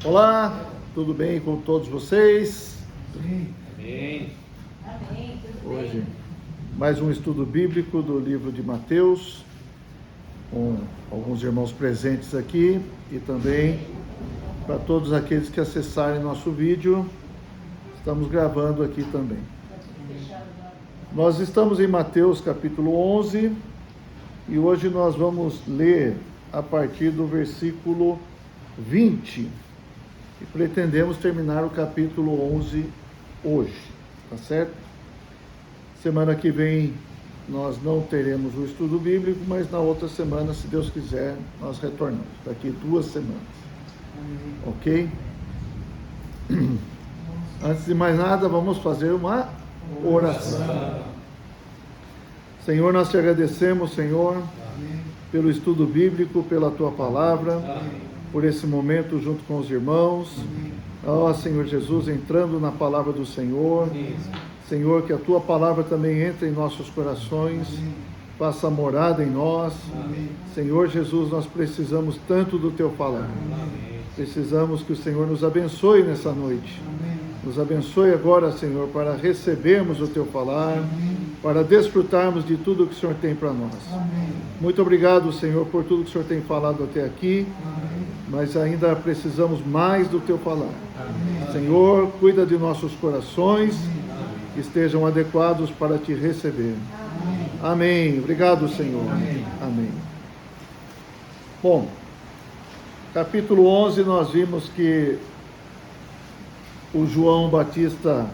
Olá, tudo bem com todos vocês? Amém. Amém. Tudo bem? Hoje, mais um estudo bíblico do livro de Mateus, com alguns irmãos presentes aqui e também para todos aqueles que acessarem nosso vídeo, estamos gravando aqui também. Nós estamos em Mateus capítulo 11 e hoje nós vamos ler a partir do versículo 20 e pretendemos terminar o capítulo 11 hoje, tá certo? Semana que vem nós não teremos o estudo bíblico, mas na outra semana, se Deus quiser, nós retornamos, daqui 2 semanas, ok? Antes de mais nada, vamos fazer uma oração. Senhor, nós te agradecemos, Senhor, pelo estudo bíblico, pela tua palavra, por esse momento junto com os irmãos. Ó Senhor Jesus, entrando na palavra do Senhor. Senhor, que a tua palavra também entre em nossos corações, faça morada em nós. Senhor Jesus, nós precisamos tanto do teu falar. Precisamos que o Senhor nos abençoe nessa noite. Nos abençoe agora, Senhor, para recebermos o teu falar, para desfrutarmos de tudo que o Senhor tem para nós. Muito obrigado, Senhor, por tudo que o Senhor tem falado até aqui, mas ainda precisamos mais do teu falar. Senhor, cuida de nossos corações, que estejam adequados para te receber. Amém. Obrigado, Senhor. Amém. Bom, capítulo 11, nós vimos que o João Batista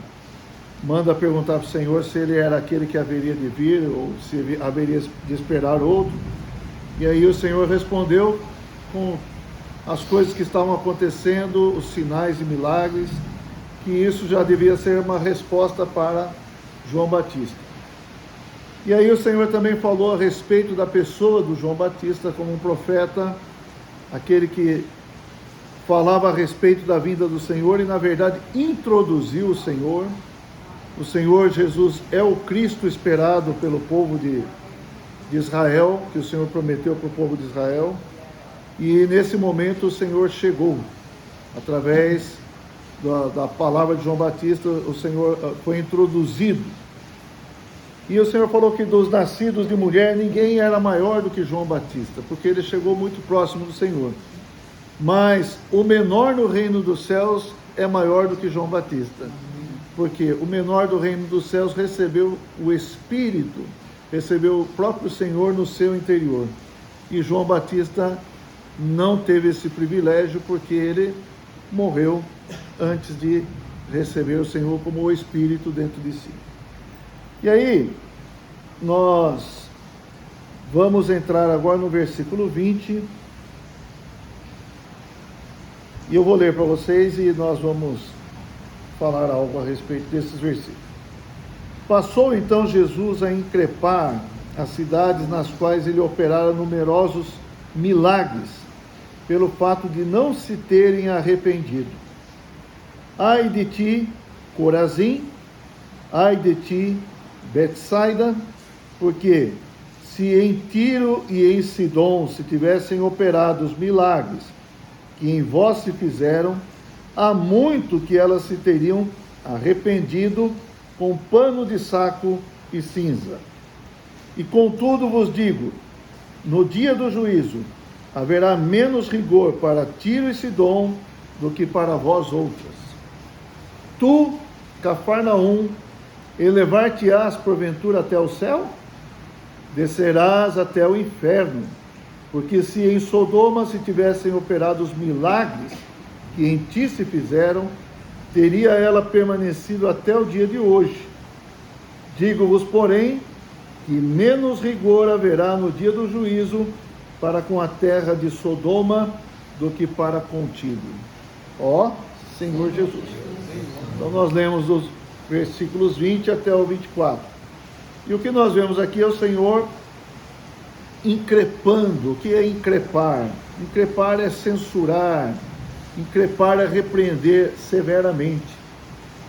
manda perguntar para o Senhor se ele era aquele que haveria de vir ou se haveria de esperar outro. E aí o Senhor respondeu com as coisas que estavam acontecendo, os sinais e milagres, que isso já devia ser uma resposta para João Batista. E aí o Senhor também falou a respeito da pessoa do João Batista como um profeta, aquele que falava a respeito da vinda do Senhor e, na verdade, introduziu o Senhor. O Senhor Jesus é o Cristo esperado pelo povo de Israel, que o Senhor prometeu para o povo de Israel. E, nesse momento, o Senhor chegou. Através da palavra de João Batista, o Senhor foi introduzido. E o Senhor falou que dos nascidos de mulher, ninguém era maior do que João Batista, porque ele chegou muito próximo do Senhor. Mas o menor no reino dos céus é maior do que João Batista, porque o menor do reino dos céus recebeu o Espírito, recebeu o próprio Senhor no seu interior. E João Batista não teve esse privilégio, porque ele morreu antes de receber o Senhor como o Espírito dentro de si. E aí, nós vamos entrar agora no versículo 20, e eu vou ler para vocês e nós vamos falar algo a respeito desses versículos. Passou então Jesus a increpar as cidades nas quais ele operara numerosos milagres, pelo fato de não se terem arrependido. Ai de ti, Corazim, ai de ti, Betsaida, porque se em Tiro e em Sidom se tivessem operado os milagres que em vós se fizeram, há muito que elas se teriam arrependido com pano de saco e cinza. E contudo vos digo, no dia do juízo, haverá menos rigor para Tiro e Sidom do que para vós outras. Tu, Cafarnaum, elevar-te-ás porventura até o céu? Descerás até o inferno, porque se em Sodoma se tivessem operado os milagres que em ti se fizeram, teria ela permanecido até o dia de hoje. Digo-vos, porém, que menos rigor haverá no dia do juízo para com a terra de Sodoma do que para contigo. Ó Senhor Jesus. Então nós lemos dos versículos 20 até o 24. E o que nós vemos aqui é o Senhor increpando. O que é increpar? Increpar é censurar, increpar é repreender severamente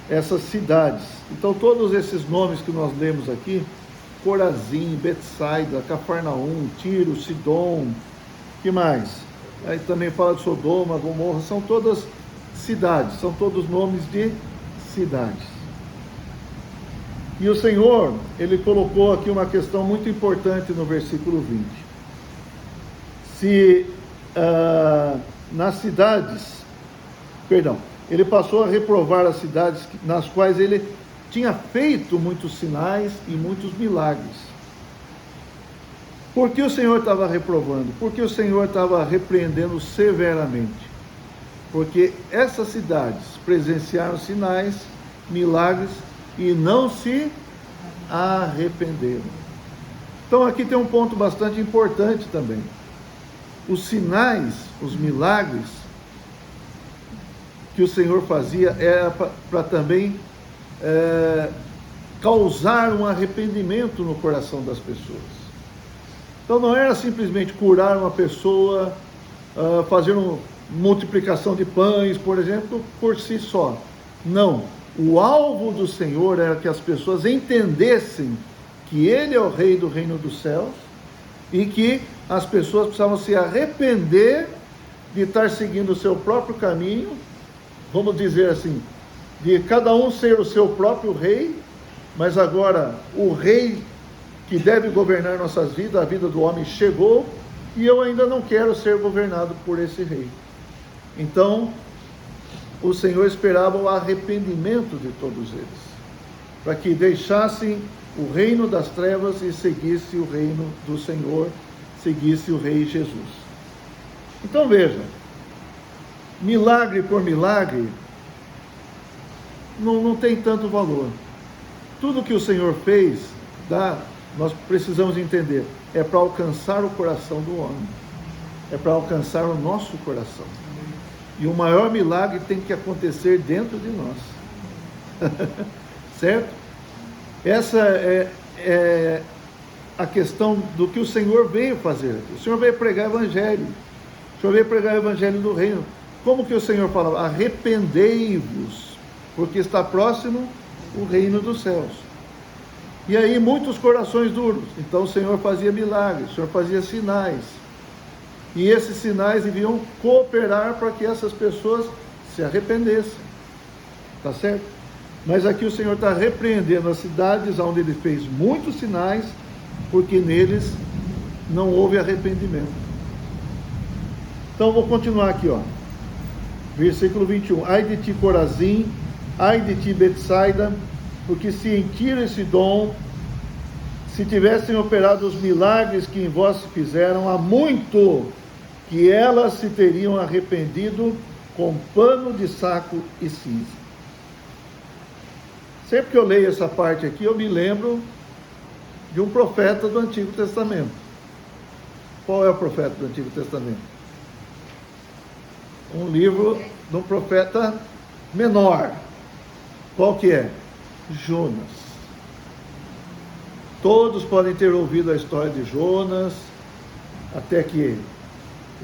essas cidades. Então todos esses nomes que nós lemos aqui, Corazim, Betsaida, Cafarnaum, Tiro, Sidom, que mais? Aí também fala de Sodoma, Gomorra, são todas cidades, são todos nomes de cidades. E o Senhor, Ele colocou aqui uma questão muito importante no versículo 20. Se nas cidades, Ele passou a reprovar as cidades nas quais Ele tinha feito muitos sinais e muitos milagres. Por que o Senhor estava reprovando? Porque o Senhor estava repreendendo severamente. Porque essas cidades presenciaram sinais, milagres e não se arrependeram. Então aqui tem um ponto bastante importante também. Os sinais, os milagres que o Senhor fazia era para também causar um arrependimento no coração das pessoas. Então não era simplesmente curar uma pessoa, fazer uma multiplicação de pães, por exemplo, por si só. Não. O alvo do Senhor era que as pessoas entendessem que Ele é o Rei do reino dos céus e que as pessoas precisavam se arrepender de estar seguindo o seu próprio caminho, vamos dizer assim, de cada um ser o seu próprio rei, mas agora o rei que deve governar nossas vidas, a vida do homem chegou, e eu ainda não quero ser governado por esse rei. Então, o Senhor esperava o arrependimento de todos eles, para que deixassem o reino das trevas e seguisse o reino do Senhor, seguisse o Rei Jesus. Então veja, milagre por milagre não tem tanto valor. Tudo que o Senhor fez, nós precisamos entender, é para alcançar o coração do homem, é para alcançar o nosso coração. E o maior milagre tem que acontecer dentro de nós. Certo? Essa é a questão do que o Senhor veio fazer aqui. O Senhor veio pregar o Evangelho. O Senhor veio pregar o Evangelho do reino. Como que o Senhor falava? Arrependei-vos, porque está próximo o reino dos céus. E aí muitos corações duros. Então o Senhor fazia milagres, o Senhor fazia sinais. E esses sinais deviam cooperar para que essas pessoas se arrependessem. Tá certo? Mas aqui o Senhor está repreendendo as cidades onde Ele fez muitos sinais, porque neles não houve arrependimento. Então vou continuar aqui, ó. Versículo 21. Ai de ti, Corazim, ai de ti, Betsaida, porque se em Tiro e Sidom se tivessem operado os milagres que em vós se fizeram, há muito que elas se teriam arrependido com pano de saco e cinza. Sempre que eu leio essa parte aqui, eu me lembro de um profeta do Antigo Testamento. Qual é o profeta do Antigo Testamento? Um livro de um profeta menor. Qual que é? Jonas. Todos podem ter ouvido a história de Jonas, até que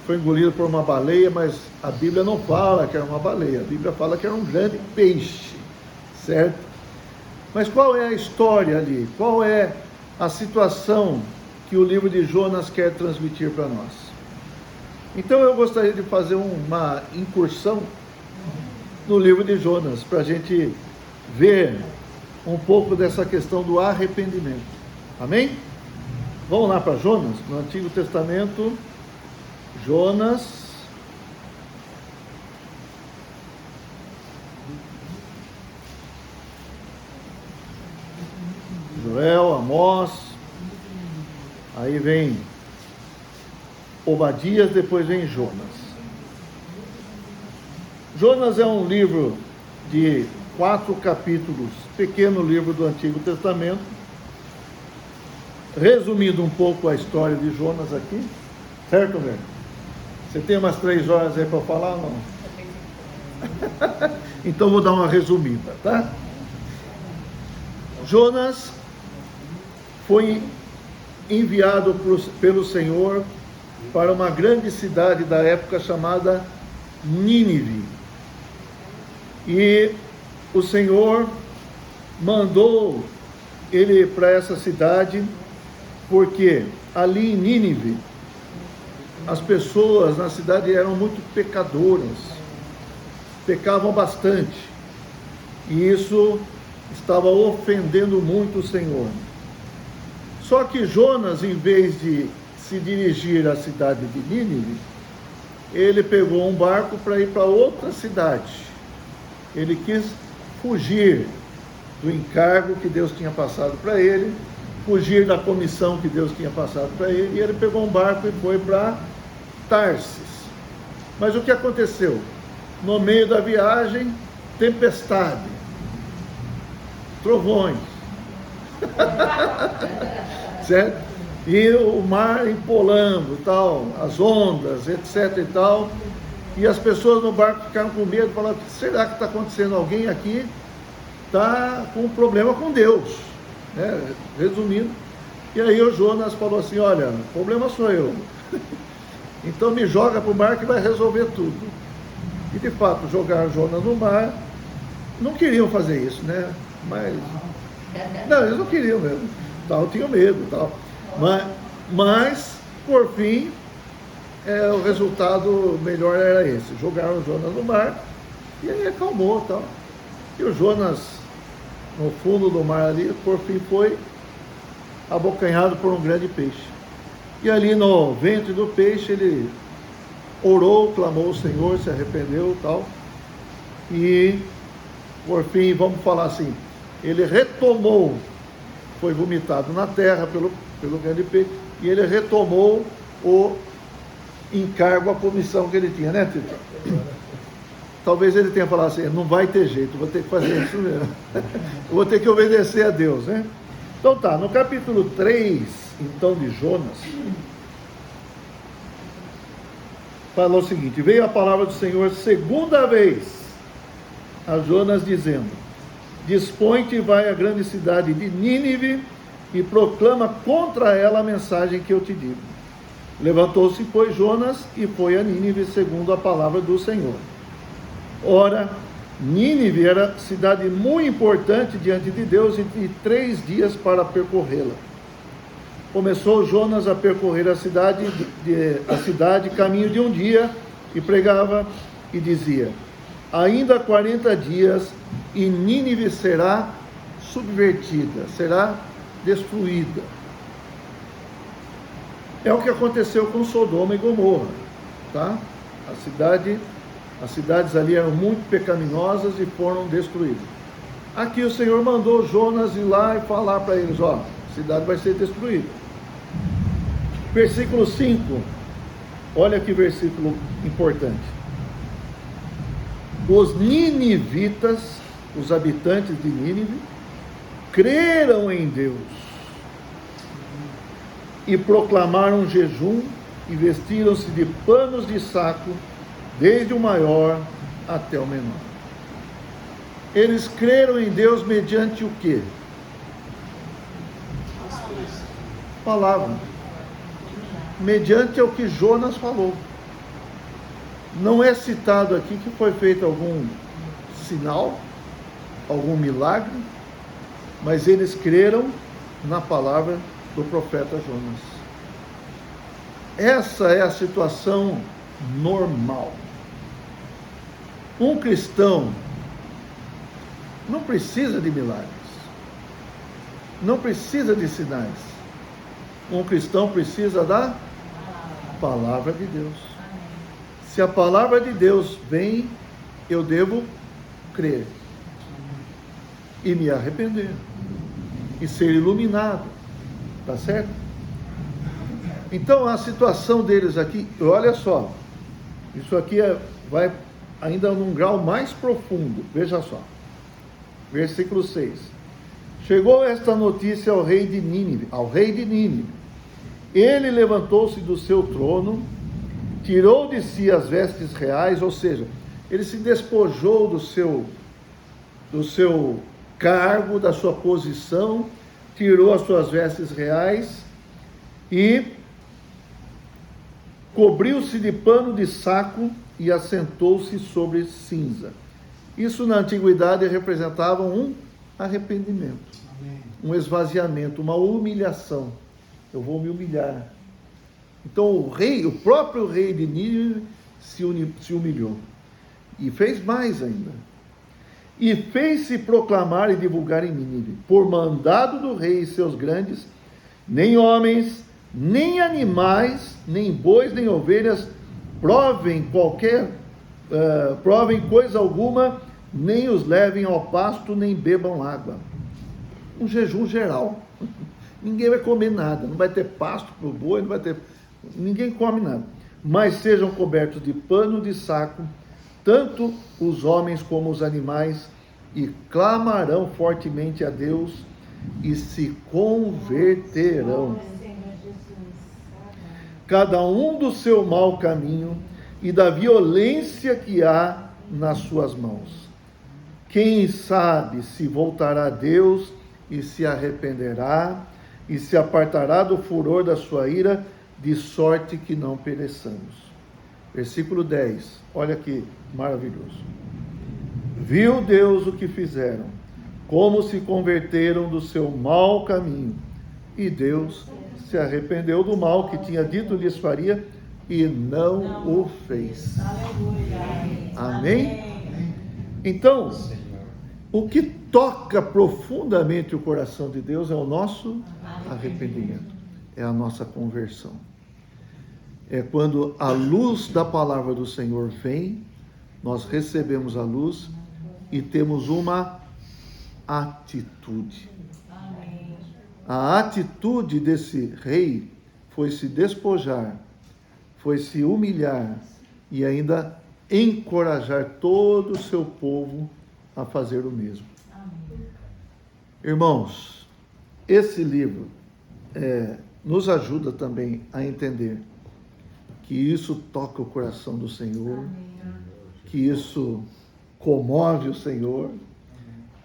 foi engolido por uma baleia, mas a Bíblia não fala que era uma baleia, a Bíblia fala que era um grande peixe, certo? Mas qual é a história ali? Qual é a situação que o livro de Jonas quer transmitir para nós? Então eu gostaria de fazer uma incursão no livro de Jonas, para a gente ver um pouco dessa questão do arrependimento. Amém? Vamos lá para Jonas, no Antigo Testamento. Jonas, Joel, Amós, aí vem Obadias, depois vem Jonas. Jonas é um livro de 4 capítulos, pequeno livro do Antigo Testamento. Resumindo um pouco a história de Jonas aqui, certo, velho? Você tem umas 3 horas aí para falar ou não? Então vou dar uma resumida, tá? Jonas foi enviado pelo Senhor para uma grande cidade da época chamada Nínive. E o Senhor mandou ele para essa cidade, porque ali em Nínive, as pessoas na cidade eram muito pecadoras. pecavam bastante, e isso estava ofendendo muito o Senhor. Só que Jonas, em vez de se dirigir à cidade de Nínive, ele pegou um barco para ir para outra cidade. Ele quis fugir do encargo que Deus tinha passado para ele, fugir da comissão que Deus tinha passado para ele, e ele pegou um barco e foi para Tarsis. Mas o que aconteceu? No meio da viagem, tempestade, trovões, certo? E o mar empolando, tal, as ondas, etc. e tal. E as pessoas no barco ficaram com medo, falaram: será que está acontecendo? Alguém aqui está com um problema com Deus, né? Resumindo. E aí o Jonas falou assim: olha, o problema sou eu. Então me joga para o mar que vai resolver tudo. E de fato jogaram Jonas no mar. Não queriam fazer isso, né? Mas não, eles não queriam mesmo. Tal, tinham medo, tal. Mas por fim, o resultado melhor era esse. Jogaram Jonas no mar e aí acalmou, tal. E o Jonas, no fundo do mar ali, por fim foi abocanhado por um grande peixe. E ali no ventre do peixe ele orou, clamou ao Senhor, se arrependeu, tal. E por fim, vamos falar assim, ele retomou, foi vomitado na terra pelo grande peixe, e ele retomou o encargo, a comissão que ele tinha, né, Tito? Talvez ele tenha falado assim: não vai ter jeito, vou ter que fazer isso mesmo. Vou ter que obedecer a Deus, né? Então tá, no capítulo 3, então, de Jonas, falou o seguinte: veio a palavra do Senhor segunda vez a Jonas, dizendo: dispõe-te e vai à grande cidade de Nínive e proclama contra ela a mensagem que eu te digo. Levantou-se, pois, Jonas e foi a Nínive segundo a palavra do Senhor. Ora, Nínive era cidade muito importante diante de Deus, e tinha 3 dias para percorrê-la. Começou Jonas a percorrer a cidade, caminho de um dia, e pregava e dizia: ainda 40 dias e Nínive será subvertida, será destruída. É o que aconteceu com Sodoma e Gomorra, tá? As cidades ali eram muito pecaminosas e foram destruídas. Aqui o Senhor mandou Jonas ir lá e falar para eles: ó, a cidade vai ser destruída. Versículo 5, olha que versículo importante. Os ninivitas, os habitantes de Nínive, creram em Deus e proclamaram jejum e vestiram-se de panos de saco, desde o maior até o menor. Eles creram em Deus mediante o quê? Palavra. Mediante o que Jonas falou. Não é citado aqui que foi feito algum sinal, algum milagre, mas eles creram na palavra do profeta Jonas. Essa é a situação normal. Um cristão não precisa de milagres, não precisa de sinais. Um cristão precisa da palavra de Deus. Se a palavra de Deus vem, eu devo crer e me arrepender e ser iluminado, tá certo? Então a situação deles aqui, olha só, isso aqui vai ainda num grau mais profundo. Veja só, versículo 6. Chegou esta notícia ao rei de Nínive. Ele levantou-se do seu trono, tirou de si as vestes reais, ou seja, ele se despojou do seu cargo, da sua posição, tirou as suas vestes reais e cobriu-se de pano de saco e assentou-se sobre cinza. Isso na antiguidade representava um arrependimento, um esvaziamento, uma humilhação. Eu vou me humilhar. Então o próprio rei de Nínive se humilhou. E fez mais ainda. E fez-se proclamar e divulgar em Nínive, por mandado do rei e seus grandes, nem homens, nem animais, nem bois, nem ovelhas, provem coisa alguma, nem os levem ao pasto, nem bebam água. Um jejum geral. Ninguém vai comer nada, não vai ter pasto para o boi, não vai ter... Ninguém come nada. Mas sejam cobertos de pano de saco, tanto os homens como os animais, e clamarão fortemente a Deus, e se converterão, cada um do seu mau caminho, e da violência que há nas suas mãos. Quem sabe se voltará a Deus, e se arrependerá, e se apartará do furor da sua ira, de sorte que não pereçamos. Versículo 10, olha que maravilhoso. Viu Deus o que fizeram, como se converteram do seu mau caminho, e Deus se arrependeu do mal que tinha dito lhes faria, e não o fez. Amém? Então, o que toca profundamente o coração de Deus é o nosso arrependimento, é a nossa conversão. É quando a luz da palavra do Senhor vem, nós recebemos a luz e temos uma atitude. A atitude desse rei foi se despojar, foi se humilhar e ainda encorajar todo o seu povo a fazer o mesmo. Irmãos, esse livro nos ajuda também a entender que isso toca o coração do Senhor, que isso comove o Senhor,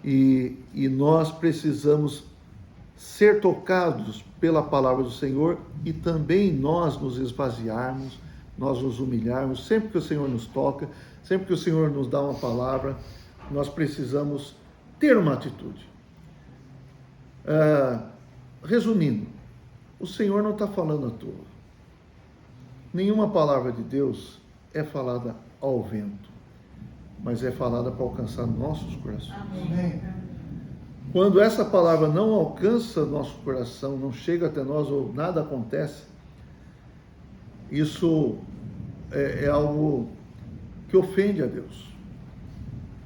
e nós precisamos ser tocados pela palavra do Senhor e também nós nos esvaziarmos, nós nos humilharmos. Sempre que o Senhor nos toca, sempre que o Senhor nos dá uma palavra, nós precisamos ter uma atitude. Resumindo, o Senhor não está falando à toa. Nenhuma palavra de Deus é falada ao vento, mas é falada para alcançar nossos corações. Amém. Quando essa palavra não alcança nosso coração, não chega até nós ou nada acontece, isso é algo que ofende a Deus,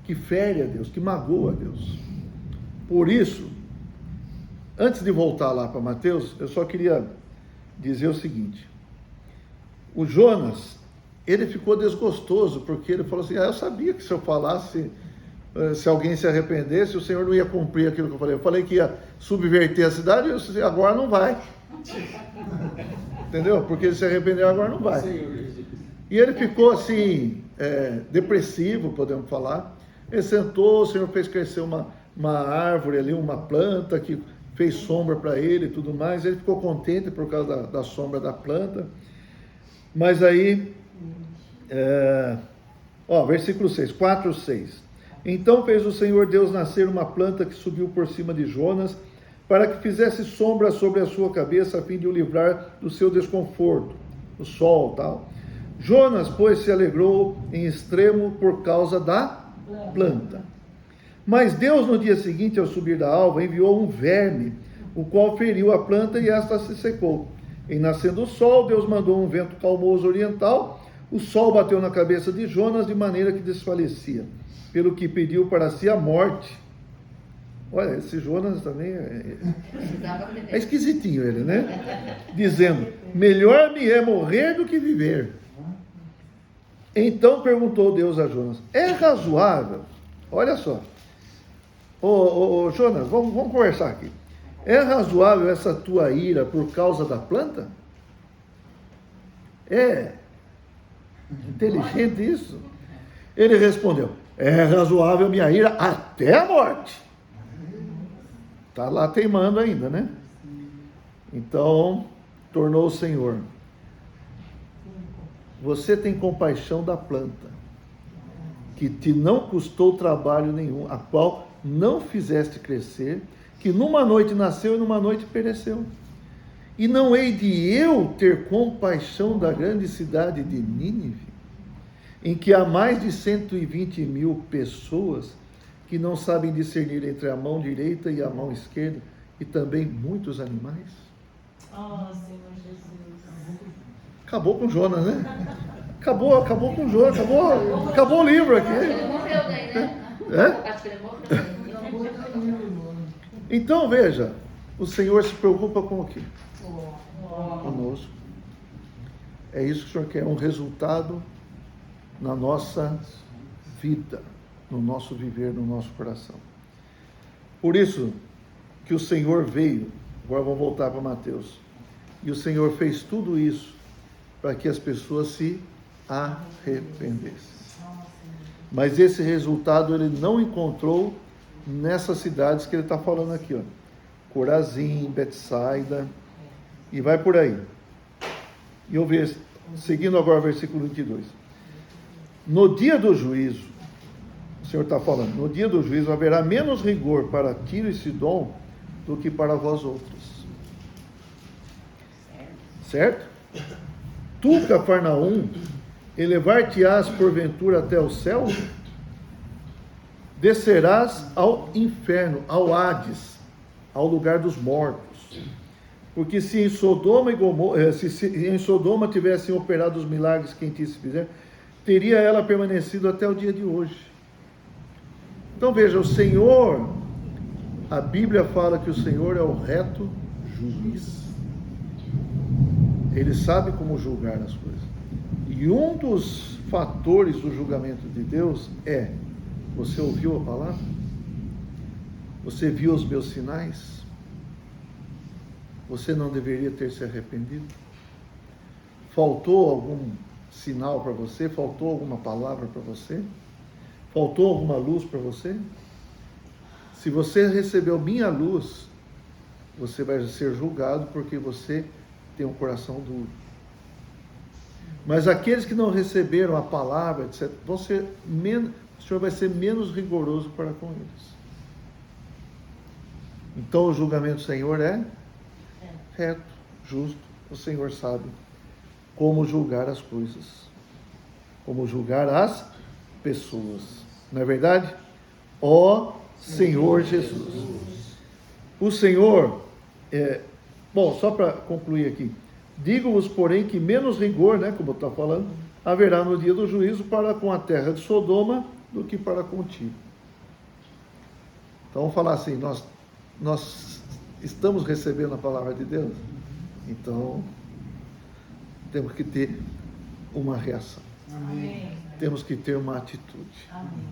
que fere a Deus, que magoa a Deus. Por isso, antes de voltar lá para Mateus, eu só queria dizer o seguinte: o Jonas, ele ficou desgostoso, porque ele falou assim: eu sabia que se eu falasse, se alguém se arrependesse, o Senhor não ia cumprir aquilo que eu falei. Eu falei que ia subverter a cidade, e agora não vai. Entendeu? Porque ele se arrependeu, agora não vai. E ele ficou assim, depressivo, podemos falar. Ele sentou, o Senhor fez crescer uma árvore ali, uma planta que fez sombra para ele e tudo mais. Ele ficou contente por causa da sombra da planta. Mas aí, versículo 6, 4, 6. Então fez o Senhor Deus nascer uma planta que subiu por cima de Jonas, para que fizesse sombra sobre a sua cabeça, a fim de o livrar do seu desconforto, o sol e tal. Jonas, pois, se alegrou em extremo por causa da planta. Mas Deus, no dia seguinte, ao subir da alva, enviou um verme, o qual feriu a planta e esta se secou. Em nascendo o sol, Deus mandou um vento calmoso oriental, o sol bateu na cabeça de Jonas de maneira que desfalecia, pelo que pediu para si a morte. Olha, esse Jonas também é esquisitinho ele, né? Dizendo: melhor me é morrer do que viver. Então perguntou Deus a Jonas: é razoável? Olha só. Ô Jonas, vamos conversar aqui. É razoável essa tua ira por causa da planta? É inteligente isso? Ele respondeu: é razoável minha ira até a morte. Está lá teimando ainda, né? Então, tornou o Senhor: você tem compaixão da planta, que te não custou trabalho nenhum, a qual não fizeste crescer, que numa noite nasceu e numa noite pereceu. E não hei de eu ter compaixão da grande cidade de Nínive, em que há mais de 120 mil pessoas que não sabem discernir entre a mão direita e a mão esquerda, e também muitos animais? Oh, Senhor Jesus. Acabou com Jonas, né? Acabou com Jonas, acabou o livro aqui. Ele morreu daí, né? É? Acho que ele morreu. Então veja, o Senhor se preocupa com o quê? Conosco. É isso que o Senhor quer, um resultado na nossa vida, no nosso viver, no nosso coração. Por isso que o Senhor veio, agora vamos voltar para Mateus, e o Senhor fez tudo isso para que as pessoas se arrependessem. Mas esse resultado ele não encontrou nessas cidades que ele está falando aqui, ó. Corazim, Betsaida, e vai por aí. E eu vejo, seguindo agora o versículo 22. No dia do juízo, o Senhor está falando, no dia do juízo haverá menos rigor para Tiro e Sidom do que para vós outros. Certo? Tu, Cafarnaum, elevar-te-ás porventura até o céu? Descerás ao inferno, ao Hades, ao lugar dos mortos. Porque se em Sodoma e Gomorra, se em Sodoma tivessem operado os milagres que em ti se fizeram, teria ela permanecido até o dia de hoje. Então veja, o Senhor, a Bíblia fala que o Senhor é o reto juiz. Ele sabe como julgar as coisas. E um dos fatores do julgamento de Deus é: você ouviu a palavra? Você viu os meus sinais? Você não deveria ter se arrependido? Faltou algum sinal para você? Faltou alguma palavra para você? Faltou alguma luz para você? Se você recebeu minha luz, você vai ser julgado porque você tem um coração duro. Mas aqueles que não receberam a palavra, etc., o Senhor vai ser menos rigoroso para com eles. Então o julgamento do Senhor é reto, justo. O Senhor sabe como julgar as coisas, como julgar as pessoas. Não é verdade? Ó Senhor Jesus. O Senhor, bom, só para concluir aqui, digo-vos, porém, que menos rigor, né, como está falando, haverá no dia do juízo para com a terra de Sodoma do que para contigo. Então vamos falar assim, nós estamos recebendo a palavra de Deus, então temos que ter uma reação. Amém. Temos que ter uma atitude. Amém.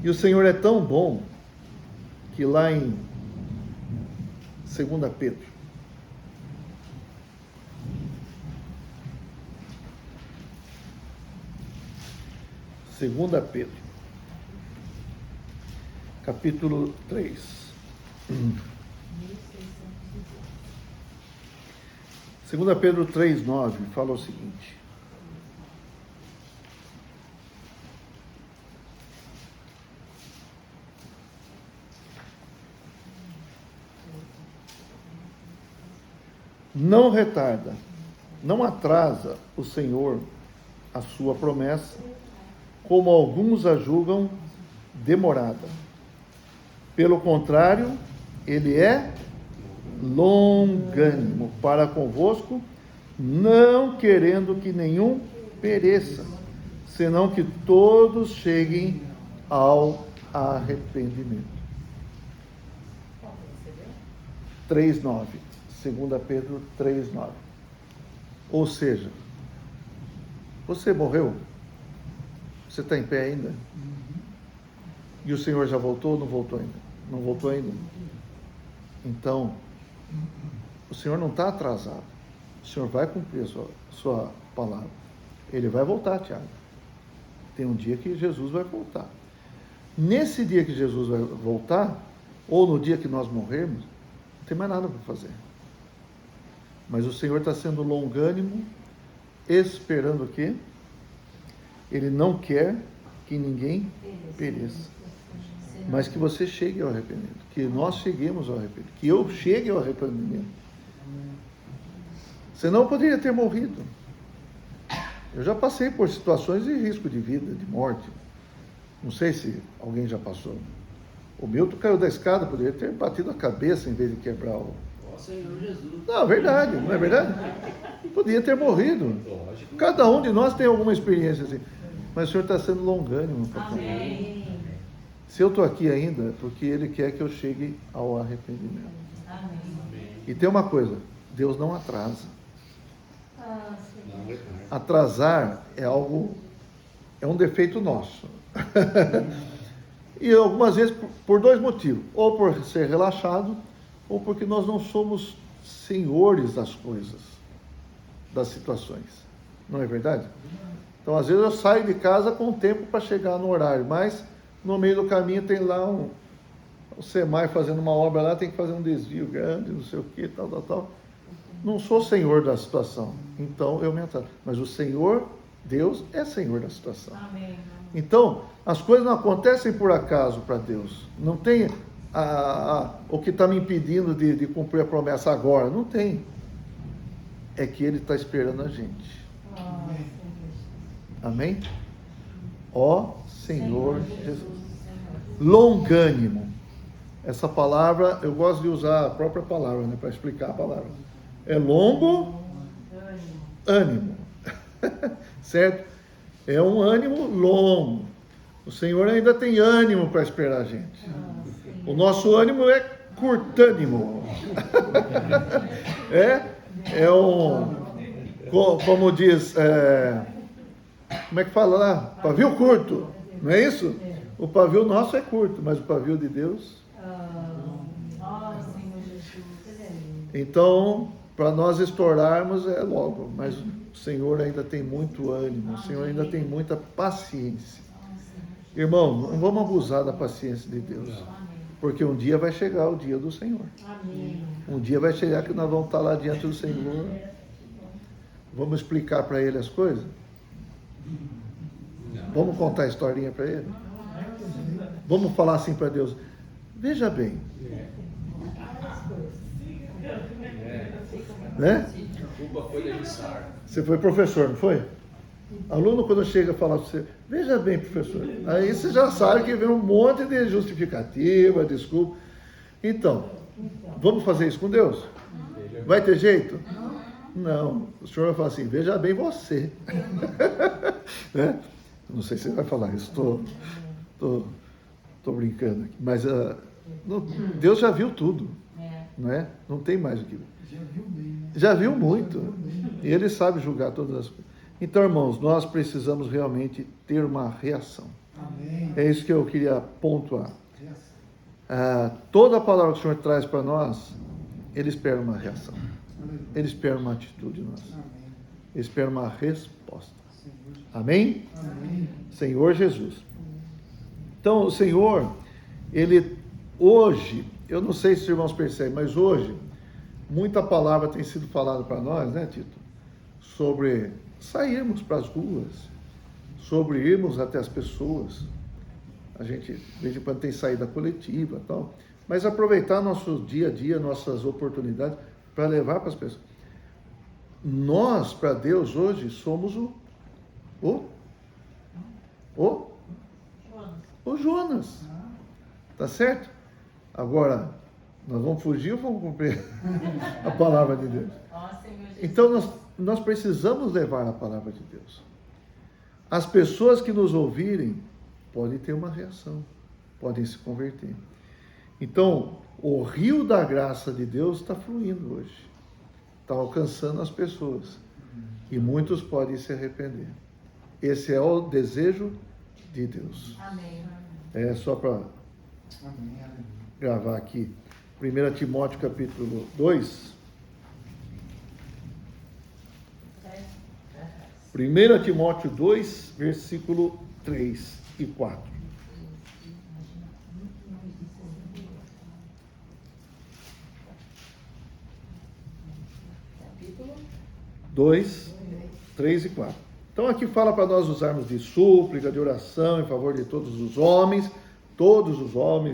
E o Senhor é tão bom que lá em 2 Pedro, capítulo 3. 2 Pedro 3,9 fala o seguinte: não retarda, não atrasa o Senhor a sua promessa, como alguns a julgam demorada. Pelo contrário, ele é longânimo para convosco, não querendo que nenhum pereça, senão que todos cheguem ao arrependimento. 3,9. 2 Pedro 3,9. Ou seja, você morreu? Você está em pé ainda? E o Senhor já voltou ou não voltou ainda? Não voltou ainda? Então, o Senhor não está atrasado. O Senhor vai cumprir a sua palavra. Ele vai voltar, Tiago. Tem um dia que Jesus vai voltar. Nesse dia que Jesus vai voltar, ou no dia que nós morrermos, não tem mais nada para fazer. Mas o Senhor está sendo longânimo, esperando o quê? Ele não quer que ninguém pereça, mas que você chegue ao arrependimento, que nós cheguemos ao arrependimento, que eu chegue ao arrependimento. Senão eu poderia ter morrido. Eu já passei por situações de risco de vida, de morte. Não sei se alguém já passou. O Milton caiu da escada, poderia ter batido a cabeça em vez de quebrar o... Ó Senhor Jesus. Não, é verdade, não é verdade? Podia ter morrido. Lógico. Cada um de nós tem alguma experiência assim. Mas o Senhor está sendo longânimo, papai. Amém. Se eu estou aqui ainda, é porque Ele quer que eu chegue ao arrependimento. Amém. E tem uma coisa, Deus não atrasa. Ah, Senhor. Não, retarda. Atrasar é algo, é um defeito nosso. E algumas vezes por dois motivos. Ou por ser relaxado, ou porque nós não somos senhores das coisas, das situações. Não é verdade? Então, às vezes eu saio de casa com tempo para chegar no horário, mas no meio do caminho tem lá o SEMAI fazendo uma obra lá, tem que fazer um desvio grande, não sei o que, tal. Não sou senhor da situação, então eu me atraso. Mas o Senhor, Deus, é senhor da situação. Amém. Então, as coisas não acontecem por acaso para Deus. Não tem o que está me impedindo de cumprir a promessa agora. Não tem. É que Ele está esperando a gente. Ah, Senhor. Amém? Ó Senhor Jesus. Senhor. Longânimo. Essa palavra, eu gosto de usar a própria palavra, né, para explicar a palavra. É longo, ânimo. Certo? É um ânimo longo. O Senhor ainda tem ânimo para esperar a gente. O nosso ânimo é curtânimo. É um, como diz, como é que fala lá? Pavio curto, não é isso? O pavio nosso é curto, mas o pavio de Deus... Ah, Senhor Jesus. Então, para nós estourarmos é logo, mas o Senhor ainda tem muito ânimo, o Senhor ainda tem muita paciência. Irmão, não vamos abusar da paciência de Deus, porque um dia vai chegar o dia do Senhor. Amém. Um dia vai chegar que nós vamos estar lá diante do Senhor. Vamos explicar para Ele as coisas? Vamos contar a historinha para Ele? Vamos falar assim para Deus: veja bem, né? A culpa foi da Jussara. Você foi professor, não foi? Aluno, quando chega a falar para você, veja bem, professor, aí você já sabe que vem um monte de justificativa, desculpa. Então, vamos fazer isso com Deus? Vai ter jeito? Não. O senhor vai falar assim: veja bem você. Né? Não sei se você vai falar isso, estou brincando aqui, mas Deus já viu tudo, não é? Não tem mais o que ver. Já viu bem, né? Já viu muito, e Ele sabe julgar todas as coisas. Então, irmãos, nós precisamos realmente ter uma reação. Amém. É isso que eu queria pontuar. Toda a palavra que o Senhor traz para nós, Ele espera uma reação. Ele espera uma atitude nossa. Amém. Ele espera uma resposta. Senhor. Amém? Amém. Senhor Jesus. Então, o Senhor, Ele hoje, eu não sei se os irmãos percebem, mas hoje, muita palavra tem sido falada para nós, né, Tito? Sobre sairmos para as ruas, sobre irmos até as pessoas. A gente, de vez em quando, tem saída coletiva e tal, mas aproveitar nosso dia a dia, nossas oportunidades, para levar para as pessoas. Nós, para Deus, hoje, somos o Jonas. Tá certo? Agora, nós vamos fugir ou vamos cumprir a palavra de Deus? Ó, Senhor Jesus. Então, nós precisamos levar a palavra de Deus. As pessoas que nos ouvirem podem ter uma reação, podem se converter. Então, o rio da graça de Deus está fluindo hoje, está alcançando as pessoas, e muitos podem se arrepender. Esse é o desejo de Deus. Amém. É só para Amém. Amém. gravar aqui, 1 Timóteo capítulo 2. 1 Timóteo 2, versículo 3 e 4. Capítulo 2, 3 e 4. Então aqui fala para nós usarmos de súplica, de oração em favor de todos os homens,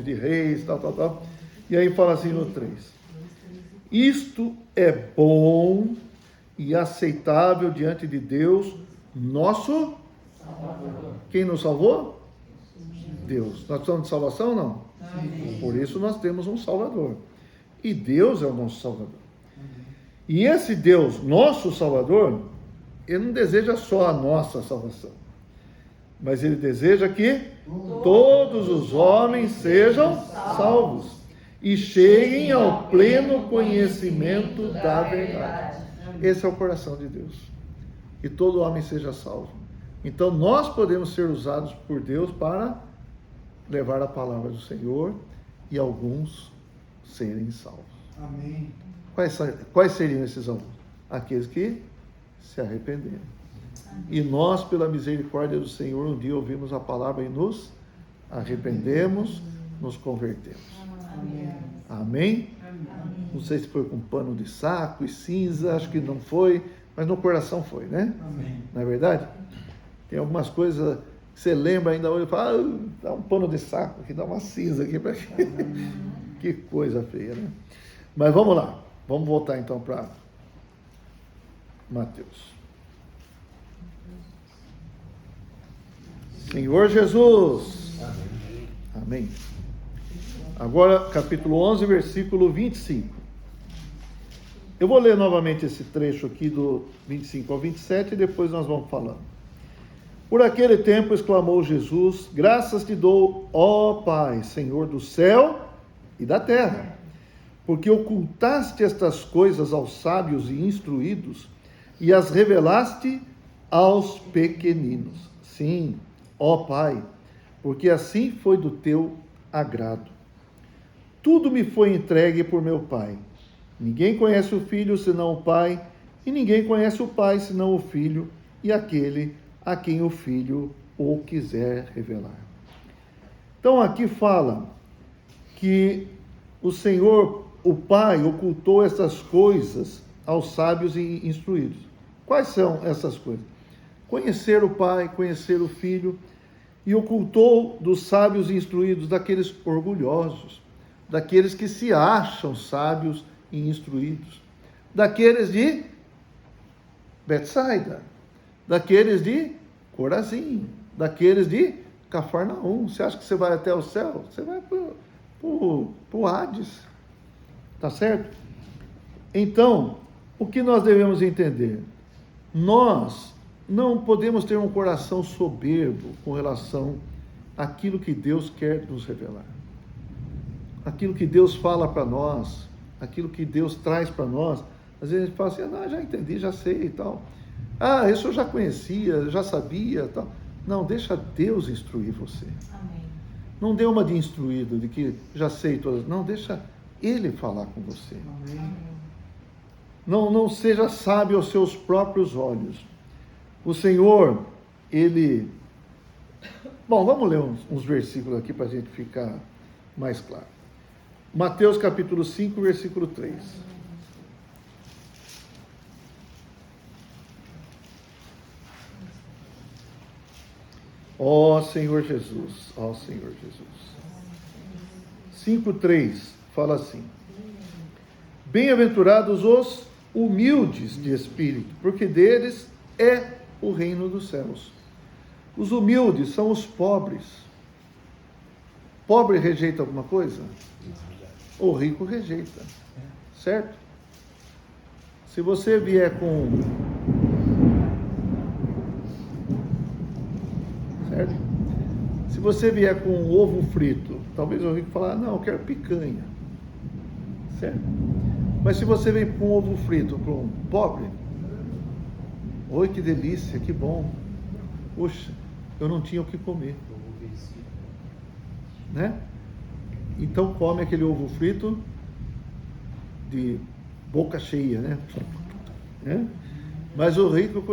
de reis, tal. E aí fala assim no 3. Isto é bom e aceitável diante de Deus, Nosso. Quem nos salvou? Deus. Nós precisamos de salvação ou não? Por isso nós temos um Salvador. E Deus é o nosso Salvador. E esse Deus, nosso Salvador, Ele não deseja só a nossa salvação, mas Ele deseja que todos os homens sejam salvos e cheguem ao pleno conhecimento da verdade. Esse é o coração de Deus. Que todo homem seja salvo. Então nós podemos ser usados por Deus para levar a palavra do Senhor e alguns serem salvos. Amém. Quais seriam esses alguns? Aqueles que se arrependeram. E nós, pela misericórdia do Senhor, um dia ouvimos a palavra e nos arrependemos, nos convertemos. Amém? Não sei se foi com pano de saco e cinza, acho que não foi, mas no coração foi, né? Amém. Não é verdade? Tem algumas coisas que você lembra ainda hoje e fala, dá um pano de saco aqui, dá uma cinza aqui para quê? Que coisa feia, né? Mas vamos lá, vamos voltar então para Mateus. Senhor Jesus. Amém. Agora, capítulo 11, versículo 25. Eu vou ler novamente esse trecho aqui do 25 ao 27 e depois nós vamos falando. Por aquele tempo exclamou Jesus: graças te dou, ó Pai, Senhor do céu e da terra, porque ocultaste estas coisas aos sábios e instruídos e as revelaste aos pequeninos. Sim, ó Pai, porque assim foi do teu agrado. Tudo me foi entregue por meu Pai. Ninguém conhece o Filho senão o Pai, e ninguém conhece o Pai senão o Filho e aquele a quem o Filho o quiser revelar. Então aqui fala que o Senhor, o Pai, ocultou essas coisas aos sábios e instruídos. Quais são essas coisas? Conhecer o Pai, conhecer o Filho, e ocultou dos sábios e instruídos, daqueles orgulhosos, daqueles que se acham sábios e instruídos, daqueles de Betsaida, daqueles de Corazim, daqueles de Cafarnaum. Você acha que você vai até o céu? Você vai para o Hades, tá certo? Então, o que nós devemos entender? Nós não podemos ter um coração soberbo com relação àquilo que Deus quer nos revelar, aquilo que Deus fala para nós, aquilo que Deus traz para nós. Às vezes a gente fala assim, não, já entendi, já sei e tal. Ah, isso eu já conhecia, já sabia, tal. Não, deixa Deus instruir você. Amém. Não dê uma de instruído, de que já sei todas. Não, deixa Ele falar com você. Amém. Não seja sábio aos seus próprios olhos. O Senhor, Ele... Bom, vamos ler uns versículos aqui para a gente ficar mais claro. Mateus capítulo 5, versículo 3. Ó Senhor Jesus, ó Senhor Jesus. 5:3 fala assim: bem-aventurados os humildes de espírito, porque deles é o reino dos céus. Os humildes são os pobres. Pobre rejeita alguma coisa? O rico rejeita, certo? Se você vier com... certo? Se você vier com um ovo frito, talvez o rico falar, não, eu quero picanha, certo? Mas se você vem com um ovo frito para um pobre, oi, que delícia, que bom, puxa, eu não tinha o que comer, né? Então come aquele ovo frito de boca cheia, né? Mas o rico,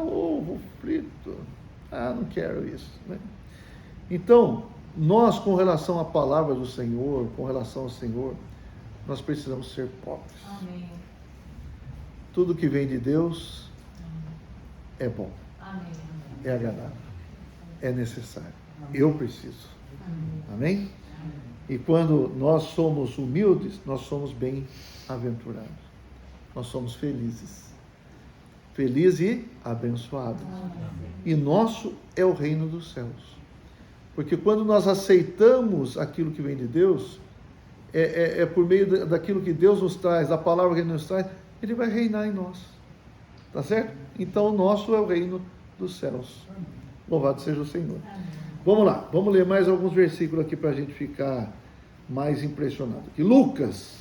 ovo frito, não quero isso, né? Então, nós, com relação à palavra do Senhor, com relação ao Senhor, nós precisamos ser pobres. Amém. Tudo que vem de Deus é bom, Amém. é agradável, é necessário. Eu preciso. Amém? E quando nós somos humildes, nós somos bem-aventurados. Nós somos felizes. feliz e abençoado. E nosso é o reino dos céus. Porque quando nós aceitamos aquilo que vem de Deus, é por meio daquilo que Deus nos traz, da palavra que Ele nos traz, Ele vai reinar em nós. Tá certo? Então o nosso é o reino dos céus. Louvado seja o Senhor. Vamos lá, vamos ler mais alguns versículos aqui para a gente ficar mais impressionado. Aqui, Lucas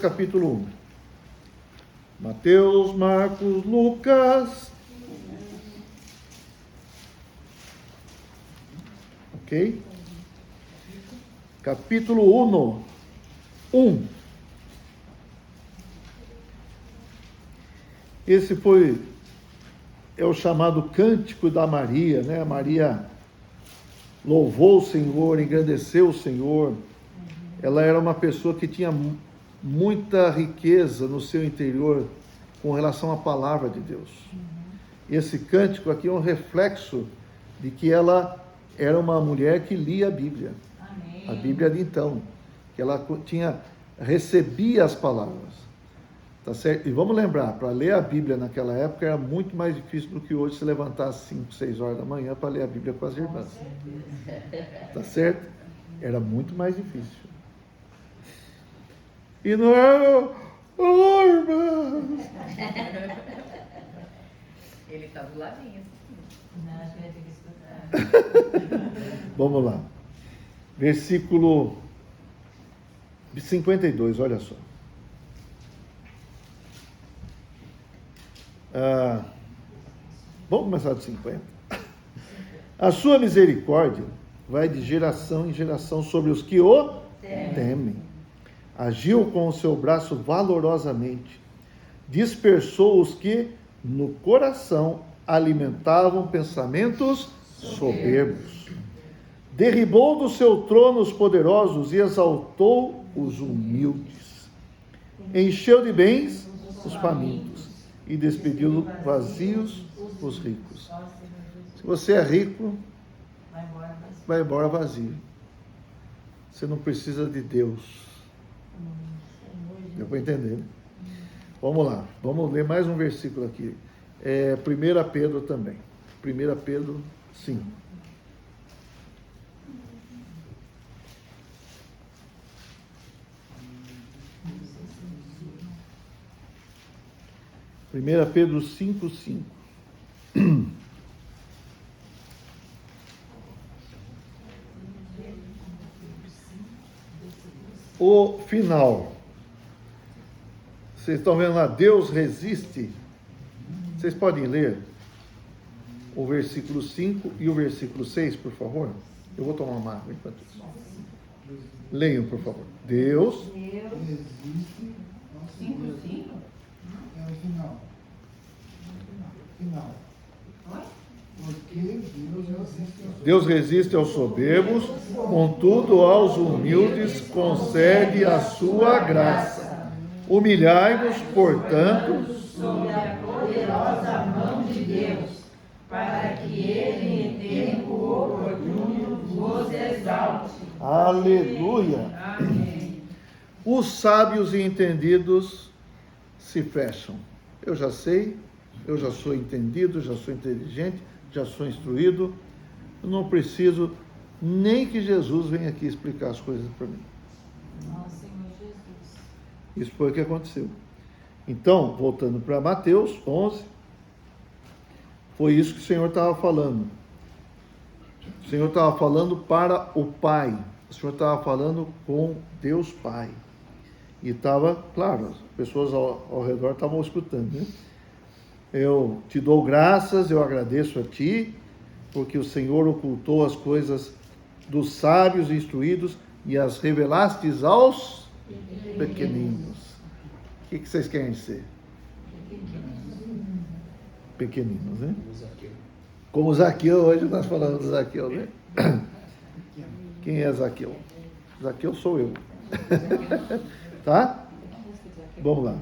capítulo 1. Mateus, Marcos, Lucas. Ok? Capítulo 1. Esse é o chamado Cântico da Maria, né? A Maria louvou o Senhor, engrandeceu o Senhor. Ela era uma pessoa que tinha muita riqueza no seu interior com relação à palavra de Deus. Esse cântico aqui é um reflexo de que ela era uma mulher que lia a Bíblia. Amém. A Bíblia de então, que ela recebia as palavras. Tá certo? E vamos lembrar, para ler a Bíblia naquela época era muito mais difícil do que hoje se levantar às 5, 6 horas da manhã para ler a Bíblia com as irmãs. Tá certo? Era muito mais difícil. E não era, irmã. Ele está do ladinho. Não, acho que vai ter que escutar. Vamos lá. Versículo 52, olha só. Vamos começar de 50. A sua misericórdia vai de geração em geração sobre os que o temem. Agiu com o seu braço valorosamente, dispersou os que no coração alimentavam pensamentos soberbos. Derribou do seu trono os poderosos e exaltou os humildes. Encheu de bens os famintos e despediu vazios os ricos. Se você é rico, vai embora vazio. Você não precisa de Deus. Deu para entender? Vamos lá, vamos ler mais um versículo aqui. 1 Pedro também. 1 Pedro 5. Primeira Pedro 5:5. O final. Vocês estão vendo lá, Deus resiste. Vocês podem ler o versículo 5 e o versículo 6, por favor? Eu vou tomar uma água enquanto isso. Leiam, por favor. Deus Existe. 5. É o final. Final. Porque Deus resiste aos soberbos, contudo aos humildes concede a sua graça. Humilhai-vos, portanto, Sob a poderosa mão de Deus, para que Ele, em tempo oportuno, vos exalte. aleluia. Amém. Os sábios e entendidos se fecham. Eu já sei, eu já sou entendido, já sou inteligente, já sou instruído. Eu não preciso nem que Jesus venha aqui explicar as coisas para mim. Nosso Senhor Jesus. Isso foi o que aconteceu. Então, voltando para Mateus 11, foi isso que o Senhor estava falando. O Senhor estava falando para o Pai. O Senhor estava falando com Deus Pai. E estava, claro, as pessoas ao redor estavam escutando, né? Eu te dou graças, eu agradeço a ti, porque o Senhor ocultou as coisas dos sábios e instruídos e as revelastes aos pequeninos. O que vocês querem ser? Pequeninos, né? Como Zaqueu, hoje nós falamos do Zaqueu, né? Quem é Zaqueu? Zaqueu sou eu. Tá? Vamos lá.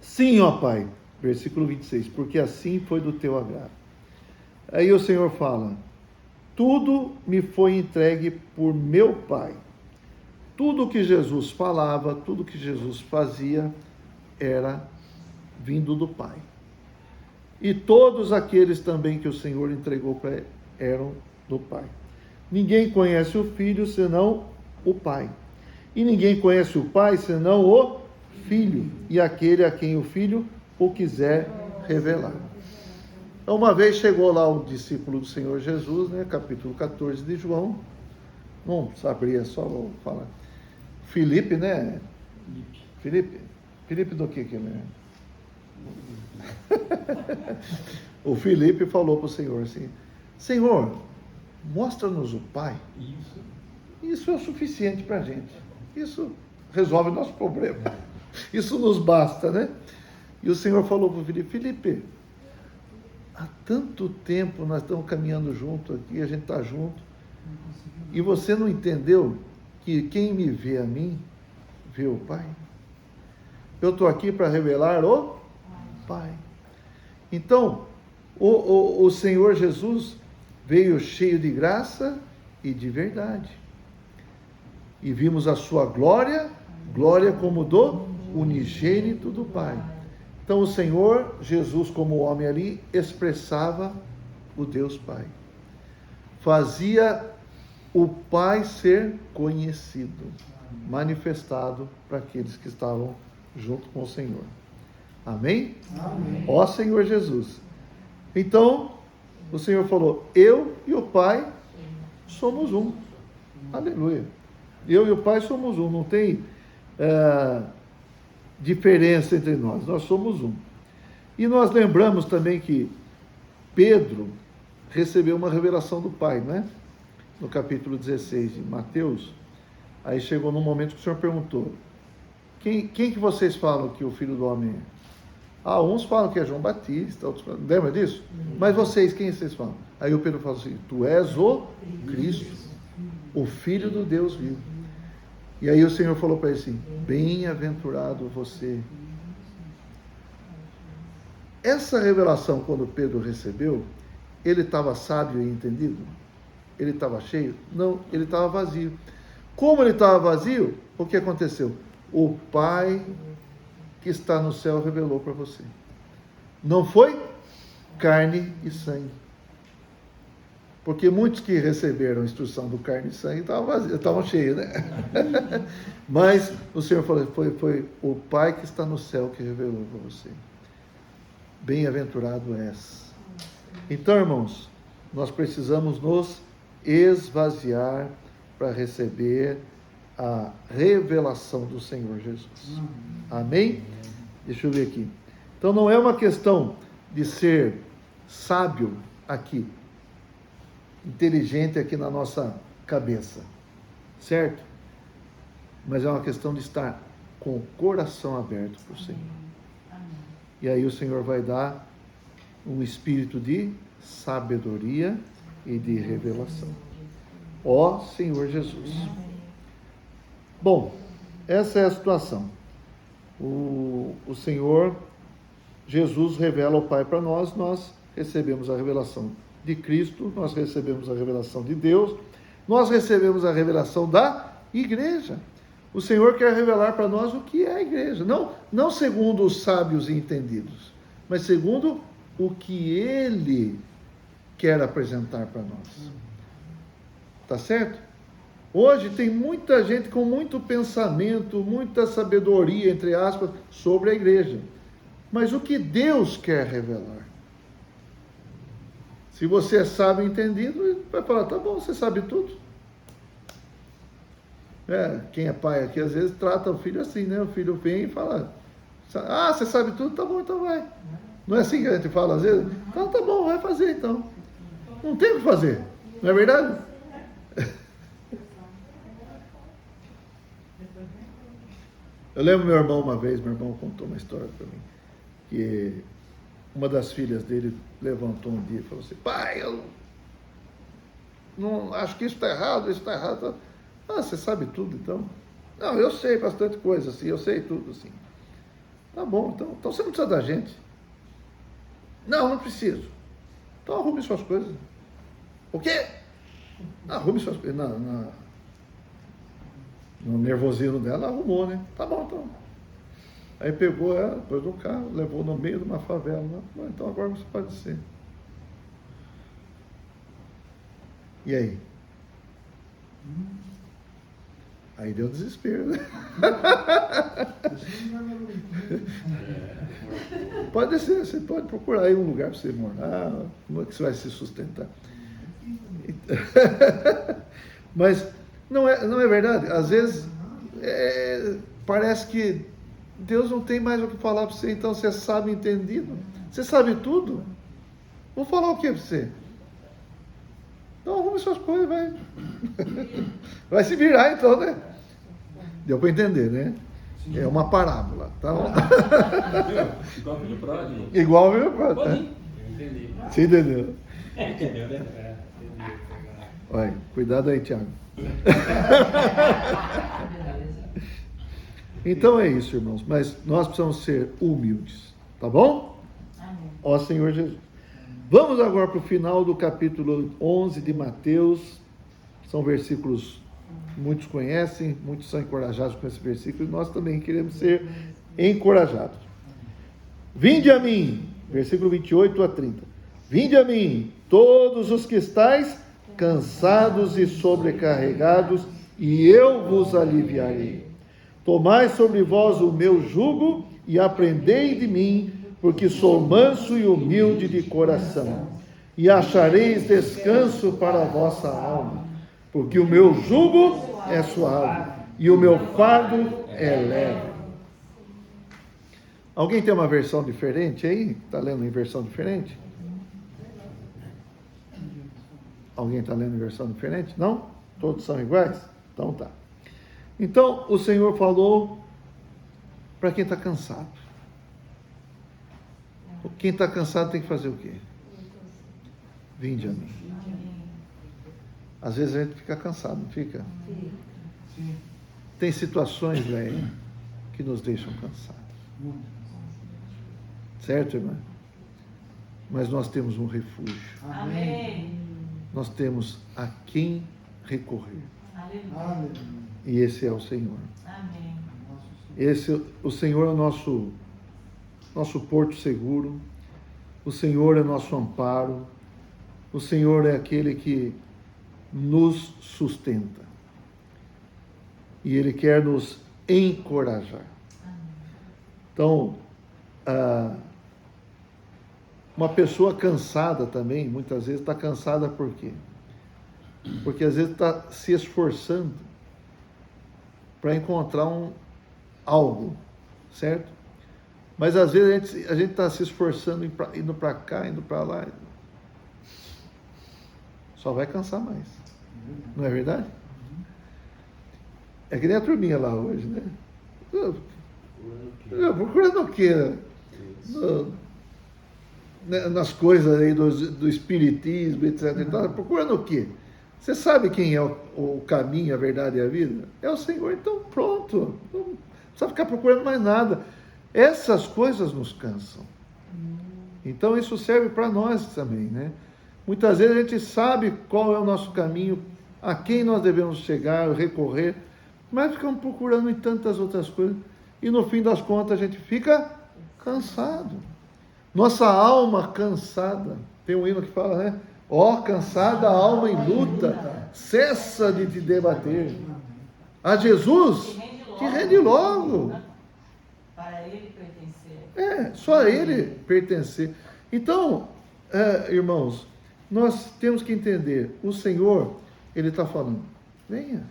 Sim, ó Pai, versículo 26, porque assim foi do teu agrado. Aí o Senhor fala, tudo me foi entregue por meu Pai. Tudo que Jesus falava, tudo que Jesus fazia, era vindo do Pai. E todos aqueles também que o Senhor entregou para ele eram do Pai. Ninguém conhece o Filho senão o Pai. E ninguém conhece o Pai senão o Filho, e aquele a quem o Filho o quiser revelar. Então, uma vez chegou lá o discípulo do Senhor Jesus, né, capítulo 14 de João, não saberia, só vou falar. Filipe, né? Filipe do que ele é? O Filipe falou para o Senhor assim: Senhor, mostra-nos o Pai. Isso é o suficiente para a gente. Isso resolve o nosso problema. Isso nos basta, né? E o Senhor falou para o Filipe: Filipe, há tanto tempo nós estamos caminhando junto aqui, a gente está junto, e você não entendeu que quem me vê a mim, vê o Pai? Eu estou aqui para revelar o Pai. Então, o Senhor Jesus veio cheio de graça e de verdade. E vimos a sua glória, glória como do unigênito do Pai. Então o Senhor Jesus, como homem ali, expressava o Deus Pai. Fazia o Pai ser conhecido, manifestado para aqueles que estavam junto com o Senhor. Amém? Amém. Ó Senhor Jesus. Então, o Senhor falou: eu e o Pai somos um. Aleluia. Eu e o Pai somos um. Não tem diferença entre nós. Nós somos um. E nós lembramos também que Pedro recebeu uma revelação do Pai, não é? No capítulo 16 de Mateus. Aí chegou num momento que o Senhor perguntou: quem que vocês falam que o Filho do Homem é? Ah, uns falam que é João Batista, outros falam... Lembra disso? Mas vocês, quem vocês falam? Aí o Pedro falou assim: tu és o Cristo, o Filho do Deus vivo. E aí o Senhor falou para ele assim: bem-aventurado você. Essa revelação, quando Pedro recebeu, ele estava sábio e entendido? Ele estava cheio? Não, ele estava vazio. Como ele estava vazio, o que aconteceu? O Pai que está no céu revelou para você. Não foi carne e sangue. Porque muitos que receberam a instrução do carne e sangue estavam vazios, estavam cheios, né? Mas o Senhor falou: foi o Pai que está no céu que revelou para você. Bem-aventurado és. Então, irmãos, nós precisamos nos esvaziar para receber a revelação do Senhor Jesus. Amém? Deixa eu ver aqui. Então não é uma questão de ser sábio aqui, inteligente aqui na nossa cabeça, certo? Mas é uma questão de estar com o coração aberto para o Senhor. E aí o Senhor vai dar um espírito de sabedoria e de revelação. Ó Senhor Jesus. Bom, essa é a situação. O Senhor Jesus revela o Pai para nós, nós recebemos a revelação de Cristo, nós recebemos a revelação de Deus, nós recebemos a revelação da igreja. O Senhor quer revelar para nós o que é a igreja, não segundo os sábios e entendidos, mas segundo o que Ele quer apresentar para nós. Tá certo? Hoje tem muita gente com muito pensamento, muita sabedoria, entre aspas, sobre a igreja. Mas o que Deus quer revelar? Se você é sábio e entendido, ele vai falar: tá bom, você sabe tudo. Quem é pai aqui, às vezes, trata o filho assim, né? O filho vem e fala: ah, você sabe tudo? Tá bom, então vai. Não é assim que a gente fala às vezes? Então tá bom, vai fazer então. Não tem o que fazer, não é verdade? Eu lembro meu irmão uma vez, meu irmão contou uma história para mim, que uma das filhas dele levantou um dia e falou assim: pai, eu não acho que isso está errado, isso está errado. Ah, você sabe tudo então? Não, eu sei bastante coisa, assim, eu sei tudo, assim. Tá bom, então você não precisa da gente. Não preciso. Então arrume suas coisas. O quê? Arrume suas coisas. No nervosismo dela, arrumou, né? Tá bom, então. Aí pegou ela, pôs no carro, levou no meio de uma favela. Então agora você pode ser. E aí? Aí deu desespero, né? Pode ser, você pode procurar aí um lugar para você morar, como é que você vai se sustentar. Mas não é verdade. Às vezes parece que Deus não tem mais o que falar para você, então você sabe entendido. Você sabe tudo. Vou falar o que para você? Então arrume suas coisas, vai. Vai se virar então, né? Deu para entender, né? É uma parábola, tá? Igual filho pródigo. Igual o meu pródigo. Pode Tá? ir. Entendi. Você entendeu? Entendeu, né? Entendi. Olha, cuidado aí, Tiago. Então é isso, irmãos. Mas nós precisamos ser humildes, tá bom? Amém. Ó Senhor Jesus. Vamos agora para o final do capítulo 11 de Mateus. São versículos, muitos conhecem, muitos são encorajados com esse versículo, e nós também queremos ser encorajados. Vinde a mim, versículo 28 a 30. Vinde a mim, todos os que estáis cansados e sobrecarregados, e eu vos aliviarei. Tomai sobre vós o meu jugo e aprendei de mim, porque sou manso e humilde de coração, e achareis descanso para a vossa alma, porque o meu jugo é suave e o meu fardo é leve. Alguém tem uma versão diferente aí? Está lendo em versão diferente? Alguém está lendo em versão diferente? Não? Todos são iguais? Então tá. Então o Senhor falou para quem está cansado. Quem está cansado tem que fazer o quê? Vinde a mim. Às vezes a gente fica cansado, não fica? Tem situações, velho, que nos deixam cansados. Certo, irmã? Mas nós temos um refúgio. Amém. Nós temos a quem recorrer. Aleluia. E esse é o Senhor. Amém. O Senhor é o nosso porto seguro. O Senhor é nosso amparo. O Senhor é aquele que nos sustenta. E Ele quer nos encorajar. Então, uma pessoa cansada também, muitas vezes está cansada por quê? Porque às vezes está se esforçando para encontrar algo, certo? Mas às vezes a gente está se esforçando, indo para cá, indo para lá. Só vai cansar mais. Não é verdade? É que nem a turminha lá hoje, né? Procurando o quê? Nas coisas aí do espiritismo, etc. Então, procurando o quê? Você sabe quem é o caminho, a verdade e a vida? É o Senhor. Então pronto. Não precisa ficar procurando mais nada. Essas coisas nos cansam. Então isso serve para nós também, né? Muitas vezes a gente sabe qual é o nosso caminho, a quem nós devemos chegar, recorrer, mas ficamos procurando em tantas outras coisas. E no fim das contas a gente fica cansado. Nossa alma cansada. Tem um hino que fala, né? Ó, cansada alma em luta, cessa de te debater. A Jesus te rende logo. Para Ele pertencer. Só a Ele pertencer. Então, irmãos, nós temos que entender, o Senhor, Ele está falando, venha.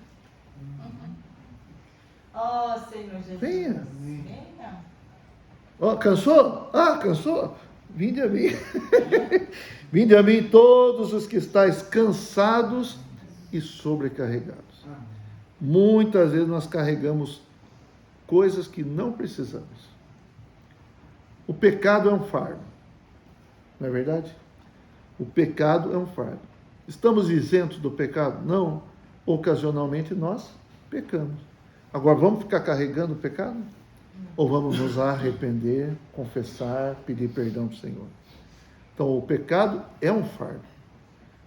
Ó Senhor Jesus. Venha. Venha. Ó, cansou? Cansou? Vinde a mim. Vinde a mim todos os que estáis cansados e sobrecarregados. Muitas vezes nós carregamos coisas que não precisamos. O pecado é um fardo. Não é verdade? O pecado é um fardo. Estamos isentos do pecado? Não. Ocasionalmente nós pecamos. Agora, vamos ficar carregando o pecado? Ou vamos nos arrepender, confessar, pedir perdão para o Senhor? Então, o pecado é um fardo.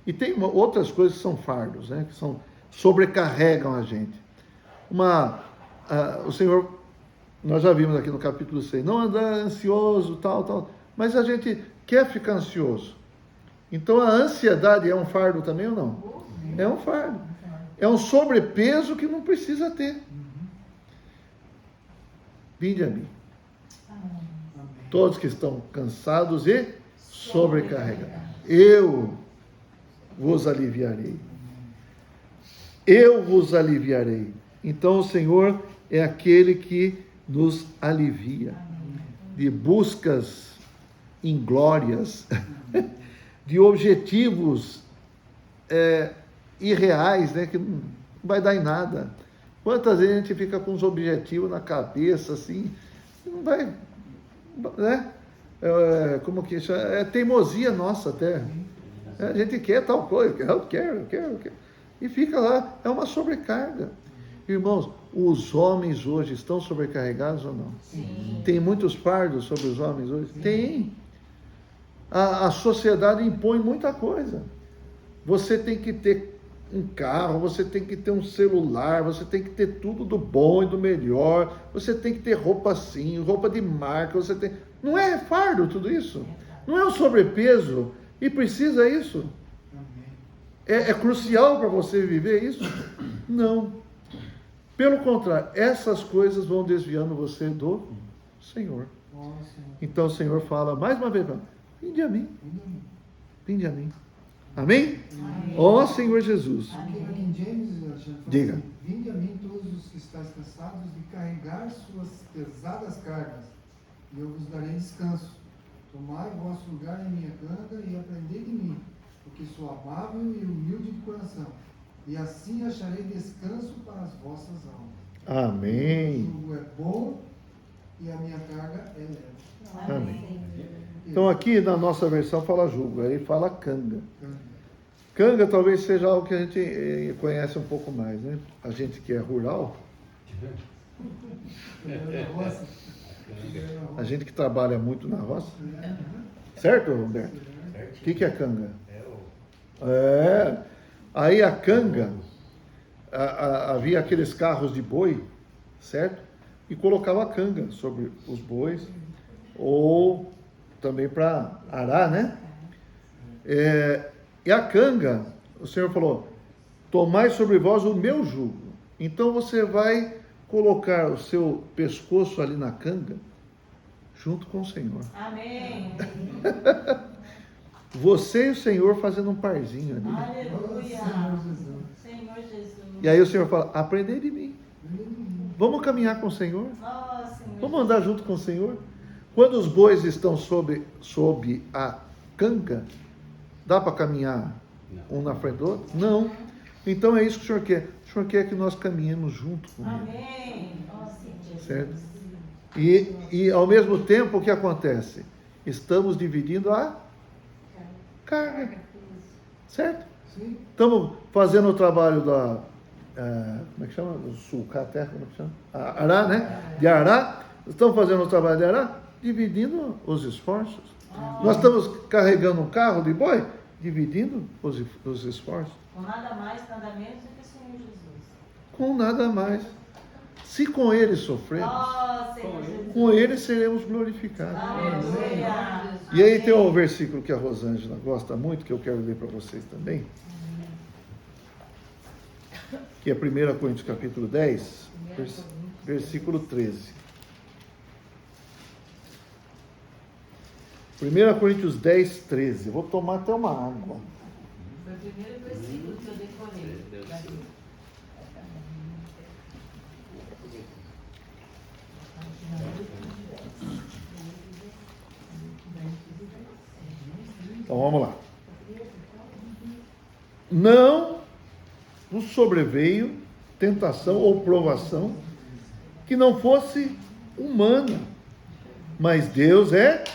E tem outras coisas que são fardos, né? Que sobrecarregam a gente. O Senhor nós já vimos aqui no capítulo 6, não andar ansioso, tal. Mas a gente quer ficar ansioso. Então a ansiedade é um fardo também ou não? É um fardo. É um sobrepeso que não precisa ter. Vinde a mim. Todos que estão cansados e sobrecarregados. Eu vos aliviarei. Eu vos aliviarei. Então o Senhor é aquele que nos alivia de buscas inglórias, de objetivos irreais, né, que não vai dar em nada. Quantas vezes a gente fica com os objetivos na cabeça, assim, não vai, né? Como que isso? É teimosia nossa até. A gente quer tal coisa, eu quero. E fica lá, é uma sobrecarga. Irmãos, os homens hoje estão sobrecarregados ou não? Sim. Tem muitos fardos sobre os homens hoje? Tem. A sociedade impõe muita coisa. Você tem que ter um carro, você tem que ter um celular, você tem que ter tudo do bom e do melhor, você tem que ter roupa assim, roupa de marca, você tem... Não é fardo tudo isso? Não é um sobrepeso? E precisa isso? É crucial para você viver isso? Não. Pelo contrário, essas coisas vão desviando você do Senhor. Então o Senhor fala mais uma vez, vinde a mim. Vinde a mim. Amém? Ó Senhor Jesus. Aqui em James, Alexandre, fala Diga. assim, vinde a mim todos os que estáis cansados de carregar suas pesadas cargas, e eu vos darei descanso. Tomai vosso lugar em minha canga e aprendei de mim, porque sou amável e humilde de coração, e assim acharei descanso para as vossas almas. Amém. O jugo é bom e a minha carga é leve. Amém. Então aqui na nossa versão fala jugo, aí fala canga. Canga talvez seja algo que a gente conhece um pouco mais, né? A gente que é rural, a gente que trabalha muito na roça, certo, Roberto? O que é canga? Aí a canga, havia aqueles carros de boi, certo? E colocava a canga sobre os bois, ou também para arar, né? E a canga, o Senhor falou, tomai sobre vós o meu jugo. Então você vai colocar o seu pescoço ali na canga, junto com o Senhor. Amém. Você e o Senhor fazendo um parzinho ali. Aleluia. Senhor Jesus. E aí o Senhor fala, aprendei de mim. Vamos caminhar com o Senhor? Senhor. Vamos andar junto com o Senhor? Quando os bois estão sob a canga, dá para caminhar um na frente do outro? Não. Então é isso que o Senhor quer. O Senhor quer que nós caminhemos junto com Ele. Amém. Jesus. Certo? E ao mesmo tempo, o que acontece? Estamos dividindo a carga. Certo? Sim. Estamos fazendo o trabalho da... como é que chama? Do sulcar a terra, como é que chama? Arar, né? De arar. Estamos fazendo o trabalho de arar, dividindo os esforços. Nós estamos carregando um carro de boi, dividindo os esforços. Com nada mais, nada menos do que o Senhor Jesus. Com nada mais. Se com Ele sofremos, Senhor Jesus. com Ele seremos glorificados. Aleluia. E aí tem um versículo que a Rosângela gosta muito, que eu quero ler para vocês também. Que é 1 Coríntios capítulo 10, versículo 13. 1 Coríntios 10, 13. Vou tomar até uma água. Foi o primeiro versículo que eu decorei da Bíblia. Então vamos lá. Não nos sobreveio tentação ou provação que não fosse humana, mas Deus é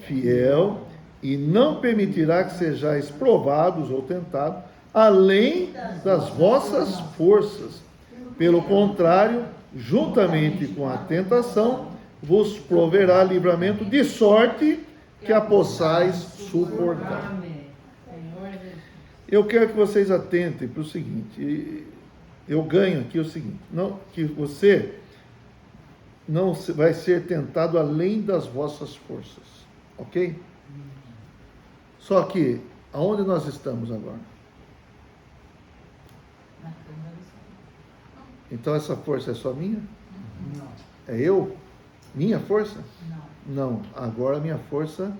fiel e não permitirá que sejais provados ou tentados além das vossas forças. Pelo contrário, juntamente com a tentação, vos proverá livramento de sorte que a possais suportar. Eu quero que vocês atentem para o seguinte, eu ganho aqui o seguinte, não, que você não vai ser tentado além das vossas forças. Ok? Só que, aonde nós estamos agora? Na cama do Senhor. Então essa força é só minha? Não. É eu? Minha força? Não. Não. Agora a minha força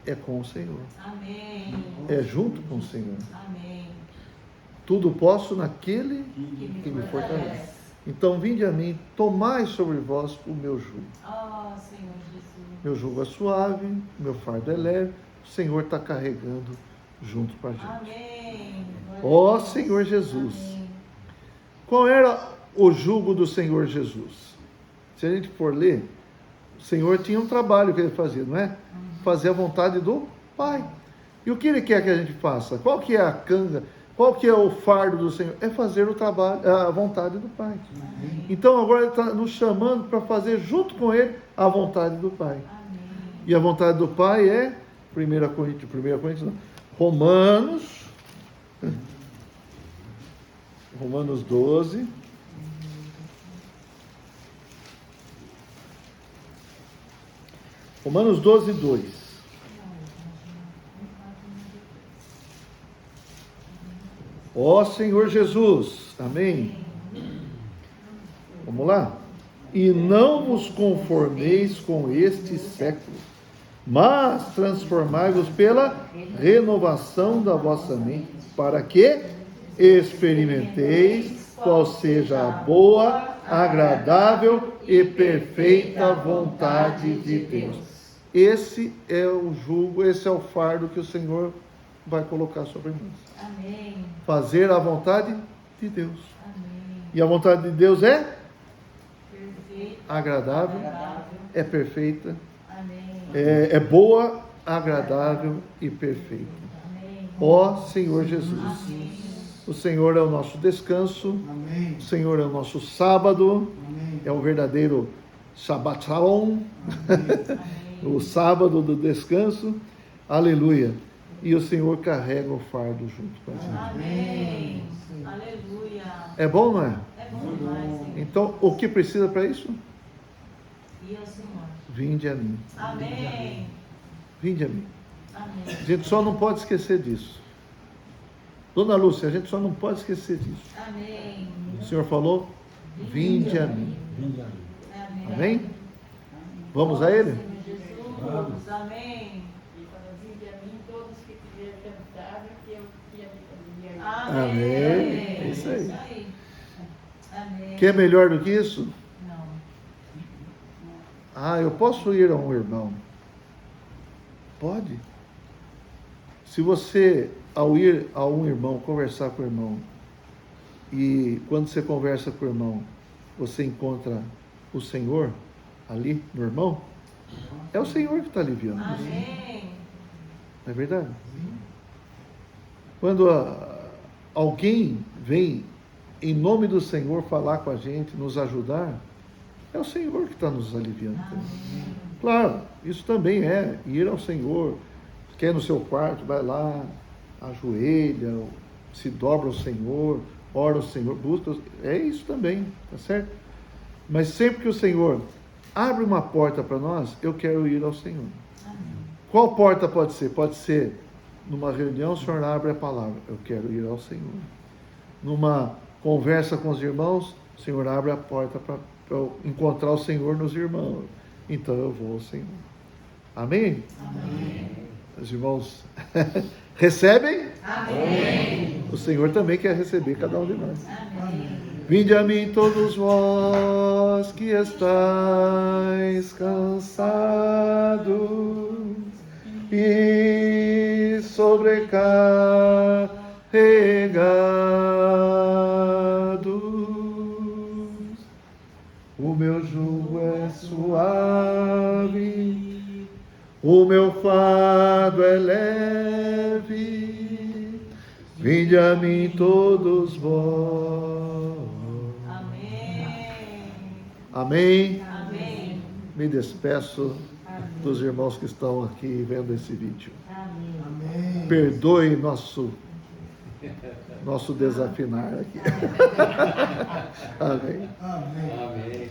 é com o Senhor. Amém. É junto com o Senhor. Amém. Tudo posso naquele Que que me fortalece. Então, vinde a mim, tomai sobre vós o meu jugo. Oh, Senhor Jesus. Meu jugo é suave, meu fardo é leve. O Senhor está carregando junto com a gente. Amém. Ó Senhor Jesus. Amém. Qual era o jugo do Senhor Jesus? Se a gente for ler, o Senhor tinha um trabalho que ele fazia, não é? Fazer a vontade do Pai. E o que ele quer que a gente faça? Qual que é a canga? Qual que é o fardo do Senhor? É fazer o trabalho, a vontade do Pai. Então agora ele está nos chamando para fazer junto com ele a vontade do Pai. Amém. E a vontade do Pai é 1 Coríntios não, Romanos 12. Romanos 12, 2. Ó Senhor Jesus, amém. Vamos lá? E não vos conformeis com este século, mas transformai-vos pela renovação da vossa mente, para que experimenteis qual seja a boa, agradável e perfeita vontade de Deus. Esse é o jugo, esse é o fardo que o Senhor vai colocar sobre nós. Amém. Fazer a vontade de Deus. Amém. E a vontade de Deus é Perfeito. agradável, Agradável. é perfeita, Amém. é boa, agradável e perfeita. Amém. Ó Senhor Jesus, Amém. o Senhor é o nosso descanso, Amém. o Senhor é o nosso sábado, Amém. é o verdadeiro Shabbat Shalom, Amém. o sábado do descanso, aleluia. E o Senhor carrega o fardo junto com a gente. Amém. Aleluia. É bom, não é? É bom demais, Senhor. Então, o que precisa para isso? E ao Senhor. Vinde a mim, Amém. vinde a mim. Amém. A gente só não pode esquecer disso. Dona Lúcia, a gente só não pode esquecer disso. Amém. O Senhor falou, vinde a mim. Amém. Amém? Vamos a Ele? Senhor Jesus. Amém. E fala, vinde a mim todos que quiserem cantar, que eu quero Amém. É isso aí. Amém. Quer melhor do que isso? Não. Ah, eu posso ir a um irmão? Pode. Se você, ao ir a um irmão, conversar com o irmão, e quando você conversa com o irmão, você encontra o Senhor ali no irmão, é o Senhor que está aliviando. Amém. Não é verdade? Quando alguém vem em nome do Senhor falar com a gente, nos ajudar, é o Senhor que está nos aliviando. Claro, isso também é ir ao Senhor. Quer no seu quarto, vai lá, ajoelha, se dobra ao Senhor, ora ao Senhor, busca. É isso também, tá certo? Mas sempre que o Senhor abre uma porta para nós, eu quero ir ao Senhor. Qual porta pode ser? Pode ser numa reunião, o Senhor abre a palavra, eu quero ir ao Senhor. Numa conversa com os irmãos, o Senhor abre a porta para eu encontrar o Senhor nos irmãos. Então eu vou ao Senhor. Amém? Amém. Os irmãos recebem? Amém. O Senhor também quer receber cada um de nós. Amém. Vinde a mim todos vós que estáis cansados e sobrecarregados. O meu jugo é suave, o meu fardo é leve. Vinde a mim todos vós. Amém. Amém. Amém. Me despeço dos irmãos que estão aqui vendo esse vídeo. Amém. Amém. Perdoe nosso desafinar aqui. Amém. Amém. Amém.